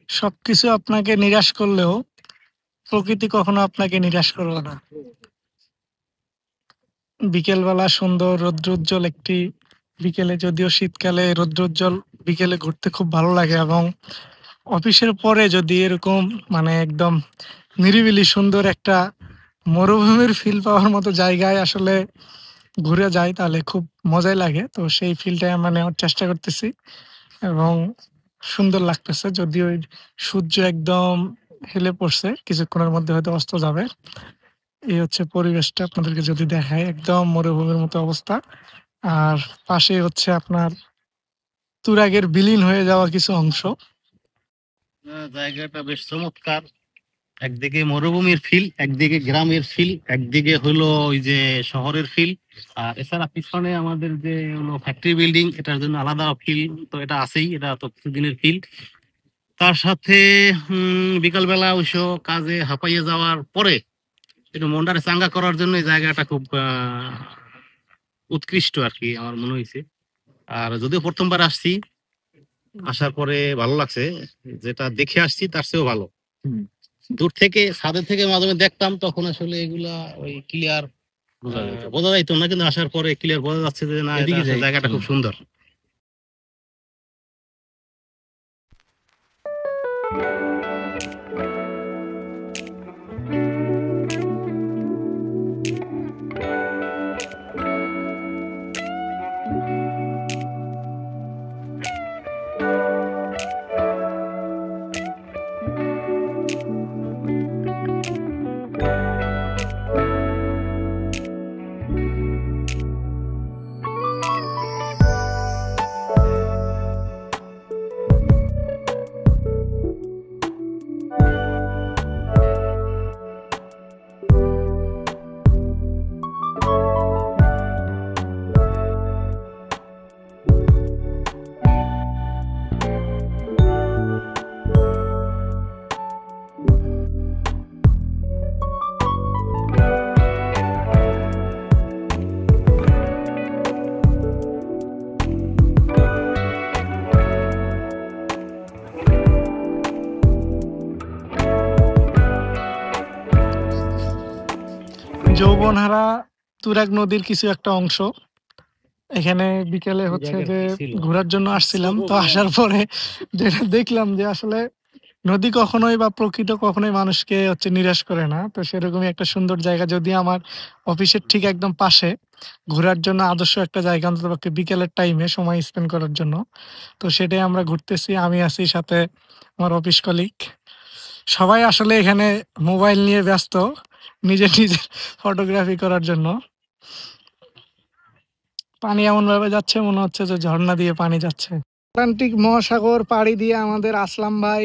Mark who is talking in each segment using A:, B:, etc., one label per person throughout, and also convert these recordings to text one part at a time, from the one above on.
A: সবকিছু আপনাকে নিরাশ করলেও প্রকৃতি কখনো আপনাকে নিরাশ করবে না। বিকেলবেলা সুন্দর রৌদ্রোজ্জ্বল একটি বিকেলে, যদিও শীতকালে রৌদ্রোজ্জ্বল বিকেলে ঘুরতে খুব ভালো লাগে, এবং অফিসের পরে যদি এরকম একদম নিরিবিলি সুন্দর একটা মরুভূমির ফিল পাওয়ার মতো জায়গায় আসলে ঘুরে যাই তাহলে খুব মজাই লাগে। তো সেই ফিলটাই আমরা নেওয়ার চেষ্টা করতেছি, এবং সুন্দর লাগতেছে। যদিও এই সূর্য একদম হেলে পড়ছে, কিছুক্ষণের মধ্যে হয়তো অস্ত যাবে। এই হচ্ছে পরিবেশটা আপনাদেরকে যদি দেখায়, একদম মরুভূমির মতো অবস্থা। আর পাশে হচ্ছে আপনার তুরাগের বিলীন হয়ে যাওয়া কিছু অংশ।
B: জায়গাটা বেশ চমৎকার। একদিকে মরুভূমির ফিল, একদিকে গ্রামের ফিল, একদিকে হলো ওই যে শহরের ফিল। আর এছাড়া পিছনে আমাদের যে হলো ফ্যাক্টরি বিল্ডিং, এটার জন্য আলাদা ফিল তো এটা আছেই, এটা তো কিছুদিনের ফিল। তার সাথে বিকালবেলা অবশ্য কাজে হাঁপাইয়ে যাওয়ার পরে একটু মনটারে চাঙ্গা করার জন্য এই জায়গাটা খুব উৎকৃষ্ট আর কি আমার মনে হয়েছে। আর যদিও প্রথমবার আসছি, আসার পরে ভালো লাগছে, যেটা দেখে আসছি তার চেয়েও ভালো। দূর থেকে ছাদের থেকে মাঝে মাঝে দেখতাম, তখন আসলে এগুলা ওই ক্লিয়ার বোঝা যাইতো না, কিন্তু আসার পরে ক্লিয়ার বোঝা যাচ্ছে যে না, জায়গাটা খুব সুন্দর।
A: যৌবনহারা তুরাগ নদীর কিছু একটা অংশ। এখানে বিকেলে হচ্ছে যে ঘোরার জন্য আসছিলাম, তো আসার পরে যেটা দেখলাম যে আসলে নদী কখনোই বা প্রকৃতি কখনোই মানুষকে হচ্ছে নিরাশ করে না। তো সেরকমই একটা সুন্দর জায়গা, যদি আমার অফিসের ঠিক একদম পাশে, ঘোরার জন্য আদর্শ একটা জায়গা, অন্ততপক্ষে বিকেলের টাইমে সময় স্পেন্ড করার জন্য। তো সেটাই আমরা ঘুরতেছি, আমি আছি সাথে আমার অফিস কলিগ। সবাই আসলে এখানে মোবাইল নিয়ে ব্যস্ত নিজের নিজের ফটোগ্রাফি করার জন্য। পানি এমন ভাবে যাচ্ছে, মনে হচ্ছে যে ঝর্ণা দিয়ে পানি যাচ্ছে। আটলান্টিক মহাসাগর পাড়ি দিয়ে আমাদের আসলাম ভাই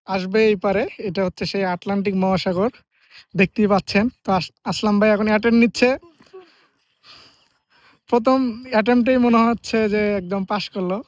A: আসবে এই পারে। এটা হচ্ছে সেই আটলান্টিক মহাসাগর, দেখতেই পাচ্ছেন। তো আসলাম ভাই এখন অ্যাটেম্প নিচ্ছে। প্রথম অ্যাটেম্পটেই মনে হচ্ছে যে একদম পাশ করলো।